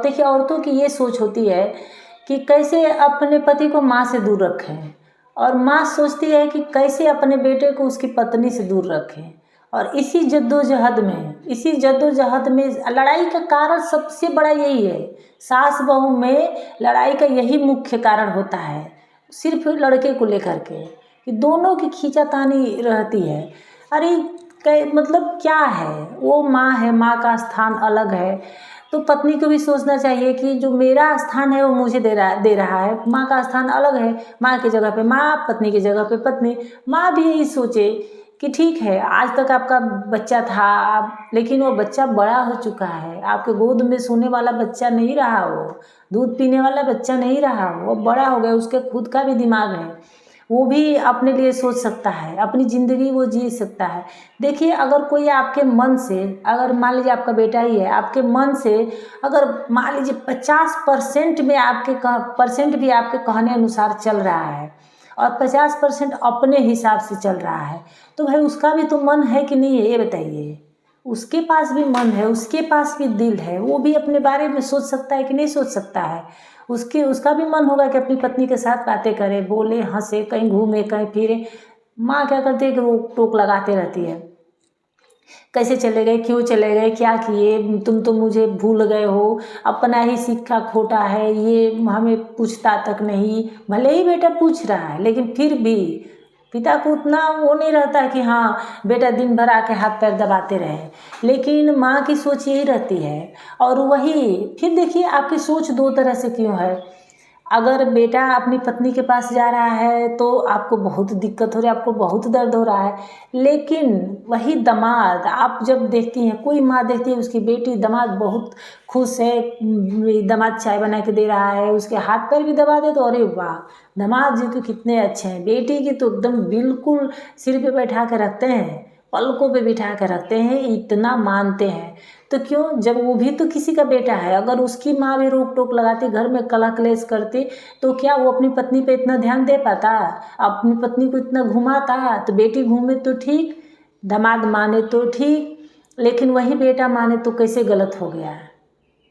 देखिए औरतों की ये सोच होती है कि कैसे अपने पति को माँ से दूर रखें, और माँ सोचती है कि कैसे अपने बेटे को उसकी पत्नी से दूर रखें। और इसी जद्दोजहद में लड़ाई का कारण सबसे बड़ा यही है। सास बहू में लड़ाई का यही मुख्य कारण होता है, सिर्फ लड़के को लेकर के, कि दोनों की खींचातानी रहती है। अरे मतलब क्या है, वो माँ है, माँ का स्थान अलग है, तो पत्नी को भी सोचना चाहिए कि जो मेरा स्थान है वो मुझे दे रहा है। माँ का स्थान अलग है, माँ की जगह पे माँ, पत्नी की जगह पे पत्नी। माँ भी यही सोचे कि ठीक है, आज तक आपका बच्चा था, लेकिन वो बच्चा बड़ा हो चुका है, आपके गोद में सोने वाला बच्चा नहीं रहा, वो दूध पीने वाला बच्चा नहीं रहा, वो बड़ा हो गया, उसके खुद का भी दिमाग है, वो भी अपने लिए सोच सकता है, अपनी ज़िंदगी वो जी सकता है। देखिए अगर कोई आपके मन से, अगर मान लीजिए आपका बेटा ही है, आपके मन से अगर मान लीजिए 50% में परसेंट भी आपके कहने अनुसार चल रहा है और 50% अपने हिसाब से चल रहा है, तो भाई उसका भी तो मन है कि नहीं है, ये बताइए। उसके पास भी मन है, उसके पास भी दिल है, वो भी अपने बारे में सोच सकता है कि नहीं सोच सकता है। उसका भी मन होगा कि अपनी पत्नी के साथ बातें करे, बोले, हंसे, कहीं घूमे, कहीं फिरे। माँ क्या करती है कि रोक टोक लगाते रहती है, कैसे चले गए, क्यों चले गए, क्या किए, तुम तो मुझे भूल गए हो, अपना ही सिक्का खोटा है, ये हमें पूछता तक नहीं। भले ही बेटा पूछ रहा है, लेकिन फिर भी पिता को उतना वो नहीं रहता है कि हाँ बेटा दिन भर आके हाथ पैर दबाते रहे, लेकिन माँ की सोच यही रहती है। और वही फिर देखिए आपकी सोच दो तरह से क्यों है। अगर बेटा अपनी पत्नी के पास जा रहा है तो आपको बहुत दिक्कत हो रही है, आपको बहुत दर्द हो रहा है, लेकिन वही दामाद आप जब देखती हैं, कोई माँ देखती है उसकी बेटी दामाद बहुत खुश है, दामाद चाय बना के दे रहा है, उसके हाथ पैर भी दबा दे तो अरे वाह दामाद जी तो कितने अच्छे हैं, बेटी की तो एकदम बिल्कुल सिर पे बैठा के रखते हैं, पलकों पे बिठा कर रखते हैं, इतना मानते हैं। तो क्यों, जब वो भी तो किसी का बेटा है, अगर उसकी माँ भी रोक टोक लगाती, घर में कलह कलेश करती, तो क्या वो अपनी पत्नी पे इतना ध्यान दे पाता, अपनी पत्नी को इतना घुमाता। तो बेटी घूमे तो ठीक, दामाद माने तो ठीक, लेकिन वही बेटा माने तो कैसे गलत हो गया है।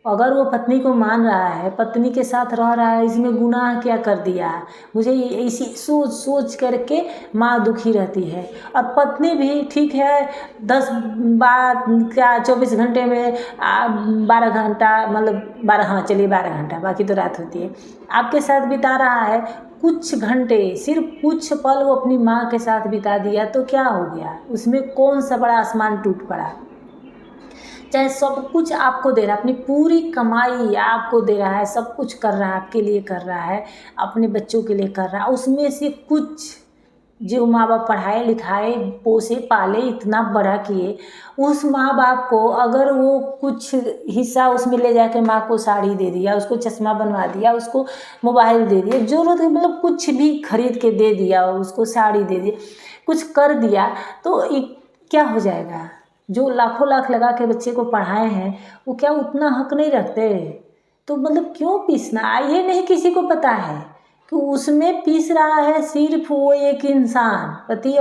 अगर वो पत्नी को मान रहा है, पत्नी के साथ रह रहा है, इसमें गुनाह क्या कर दिया। मुझे इसी सोच सोच करके माँ दुखी रहती है। और पत्नी भी ठीक है 24 घंटे में 12 घंटा, मतलब 12, हाँ चलिए 12 घंटा, बाकी तो रात होती है, आपके साथ बिता रहा है, कुछ घंटे, सिर्फ कुछ पल वो अपनी माँ के साथ बिता दिया तो क्या हो गया, उसमें कौन सा बड़ा आसमान टूट पड़ा। चाहे सब कुछ आपको दे रहा है, अपनी पूरी कमाई आपको दे रहा है, सब कुछ कर रहा है, आपके लिए कर रहा है, अपने बच्चों के लिए कर रहा है, उसमें से कुछ जो माँ बाप पढ़ाए लिखाए पोसे पाले इतना बड़ा किए, उस माँ बाप को अगर वो कुछ हिस्सा उसमें ले जाके माँ को साड़ी दे दिया, उसको चश्मा बनवा दिया, उसको मोबाइल दे दिया, जरूरत है मतलब कुछ भी खरीद के दे दिया, उसको साड़ी दे दी, कुछ कर दिया, तो क्या हो जाएगा। जो लाखों लाख लगा के बच्चे को पढ़ाए हैं वो क्या उतना हक नहीं रखते। तो मतलब क्यों पीसना, ये नहीं किसी को पता है कि उसमें पीस रहा है सिर्फ वो एक इंसान, पत्नी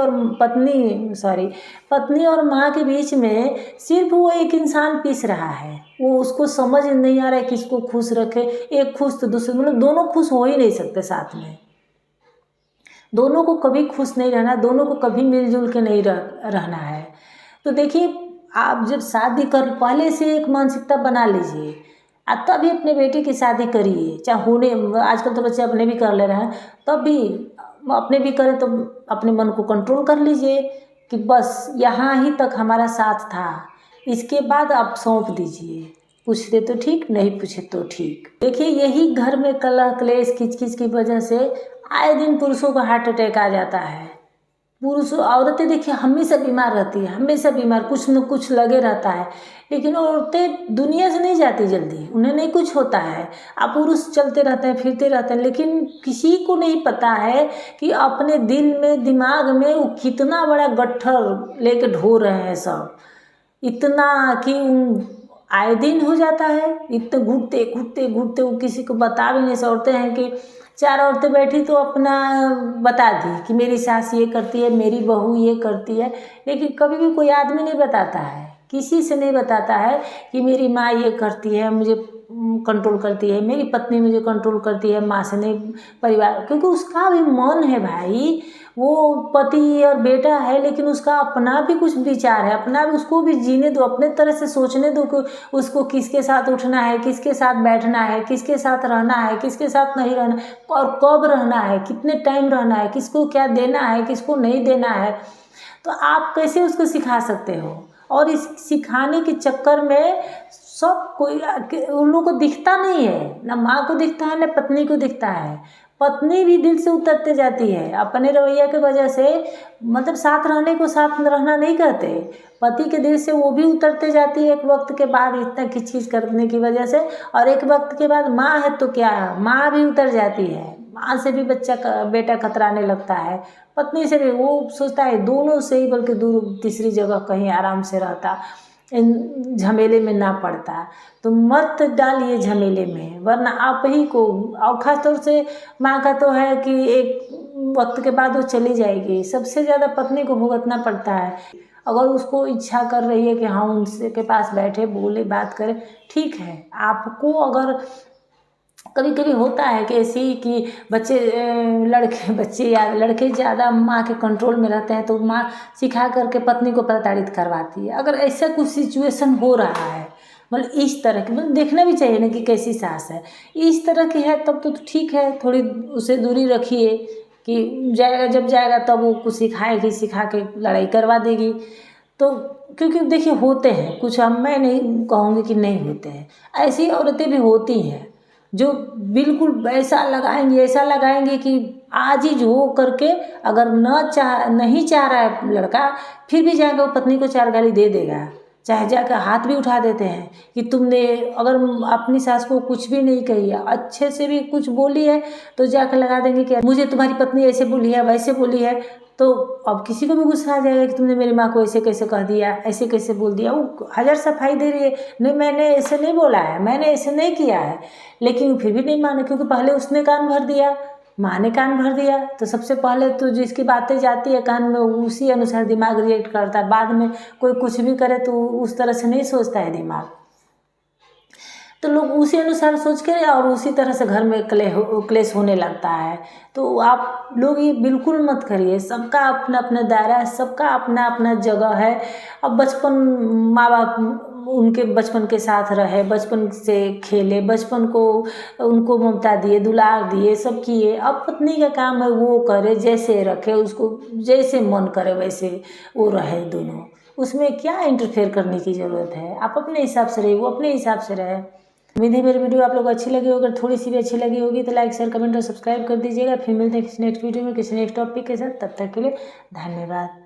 और माँ के बीच में सिर्फ वो एक इंसान पीस रहा है। वो उसको समझ नहीं आ रहा है किसको खुश रखे, एक खुश तो दूसरे, मतलब दोनों खुश हो ही नहीं सकते साथ में, दोनों को कभी खुश नहीं रहना, दोनों को कभी मिलजुल के नहीं रहना है। तो देखिए आप जब शादी कर, पहले से एक मानसिकता बना लीजिए, तभी अपने बेटे की शादी करिए, चाहे होने, आजकल तो बच्चे अपने भी कर ले रहे हैं, तब भी अपने भी करें तो अपने मन को कंट्रोल कर लीजिए कि बस यहाँ ही तक हमारा साथ था, इसके बाद आप सौंप दीजिए, पूछते तो ठीक, नहीं पूछे तो ठीक। देखिए यही घर में कलह क्लेश किचकिच की वजह से आए दिन पुरुषों को हार्ट अटैक आ जाता है। औरतें देखिए हमेशा बीमार रहती है, हमेशा बीमार, कुछ न कुछ लगे रहता है, लेकिन औरतें दुनिया से नहीं जाती जल्दी, उन्हें नहीं कुछ होता है। अब पुरुष चलते रहते हैं, फिरते रहते हैं, लेकिन किसी को नहीं पता है कि अपने दिल में, दिमाग में वो कितना बड़ा गट्ठर लेके ढो रहे हैं सब, इतना कि आए दिन हो जाता है, इतने घुटते घुटते घुटते वो किसी को बता भी नहीं सकते हैं कि 4 औरतें बैठी तो अपना बता दी कि मेरी सास ये करती है, मेरी बहू ये करती है, लेकिन कभी भी कोई आदमी नहीं बताता है, किसी से नहीं बताता है कि मेरी माँ ये करती है, मुझे कंट्रोल करती है, मेरी पत्नी मुझे कंट्रोल करती है, माँ से नहीं, परिवार, क्योंकि उसका भी मन है भाई, वो पति और बेटा है, लेकिन उसका अपना भी कुछ विचार है, अपना भी, उसको भी जीने दो, अपने तरह से सोचने दो कि उसको किसके साथ उठना है, किसके साथ बैठना है, किसके साथ रहना है, किसके साथ नहीं रहना, और कब रहना है, कितने टाइम रहना है, किसको क्या देना है, किसको नहीं देना है। तो आप कैसे उसको सिखा सकते हो? और इस सिखाने के चक्कर में सब कोई उन लोगों को दिखता नहीं है, ना माँ को दिखता है, ना पत्नी को दिखता है। पत्नी भी दिल से उतरते जाती है अपने रवैया की वजह से, मतलब साथ रहने को साथ रहना नहीं कहते, पति के दिल से वो भी उतरते जाती है एक वक्त के बाद, इतना किचकिच करने की वजह से। और एक वक्त के बाद माँ है तो क्या है, माँ भी उतर जाती है, माँ से भी बेटा कतराने लगता है, पत्नी से भी। वो सोचता है दोनों से ही, बल्कि दूर तीसरी जगह कहीं आराम से रहता, इन झमेले में ना पड़ता। तो मत डालिए झमेले में, वरना आप ही को, और खास तौर से माँ का तो है कि एक वक्त के बाद वो चली जाएगी, सबसे ज़्यादा पत्नी को भुगतना पड़ता है। अगर उसको इच्छा कर रही है कि हाँ उनसे के पास बैठे, बोले, बात करें, ठीक है। आपको अगर कभी कभी होता है कि ऐसी कि बच्चे बच्चे या लड़के ज़्यादा माँ के कंट्रोल में रहते हैं, तो माँ सिखा करके पत्नी को प्रताड़ित करवाती है। अगर ऐसा कुछ सिचुएशन हो रहा है, मतलब इस तरह की, मतलब देखना भी चाहिए ना कि कैसी सास है, इस तरह की है तब तो ठीक है, थोड़ी उसे दूरी रखिए, कि जाएगा, जब जाएगा तब वो कुछ सिखाएगी, सिखा के लड़ाई करवा देगी। तो क्योंकि देखिए होते हैं कुछ, हम, मैं नहीं कहूँगी कि नहीं होते हैं, ऐसी औरतें भी होती हैं जो बिल्कुल ऐसा लगाएंगे कि आज ही हो करके, अगर नहीं चाह रहा है लड़का, फिर भी जाकर वो पत्नी को 4 गाली दे देगा, चाहे जाकर हाथ भी उठा देते हैं कि तुमने अगर अपनी सास को कुछ भी नहीं कही है, अच्छे से भी कुछ बोली है, तो जाकर लगा देंगे कि मुझे तुम्हारी पत्नी ऐसे बोली है, वैसे बोली है। तो अब किसी को भी गुस्सा आ जाएगा कि तुमने मेरी माँ को ऐसे कैसे कह दिया, ऐसे कैसे बोल दिया। वो हज़ार सफाई दे रही है, नहीं मैंने ऐसे नहीं बोला है, मैंने ऐसे नहीं किया है, लेकिन फिर भी नहीं माने, क्योंकि पहले उसने कान भर दिया, माँ ने कान भर दिया। तो सबसे पहले तो जिसकी बातें जाती है कान में, उसी अनुसार दिमाग रिएक्ट करता है। बाद में कोई कुछ भी करे तो उस तरह से नहीं सोचता है दिमाग, तो लोग उसी अनुसार सोच के और उसी तरह से घर में क्लेश होने लगता है। तो आप लोग ये बिल्कुल मत करिए। सबका अपना अपना दायरा है, सबका अपना अपना जगह है। अब बचपन, माँ बाप उनके बचपन के साथ रहे, बचपन से खेले, बचपन को उनको ममता दिए, दुलार दिए, सब किए। अब पत्नी का काम है वो करे, जैसे रखे, उसको जैसे मन करे वैसे वो रहे दोनों, उसमें क्या इंटरफेयर करने की ज़रूरत है। आप अपने हिसाब से रहिए, वो अपने हिसाब से रहे। उम्मीद है मेरी वीडियो आप लोग को अच्छी लगी होगी, अगर थोड़ी सी भी अच्छी लगी होगी तो लाइक, शेयर, कमेंट और सब्सक्राइब कर दीजिएगा। फिर मिलते हैं किसी नेक्स्ट वीडियो में, किसी नेक्स्ट टॉपिक के साथ। तब तक के लिए धन्यवाद।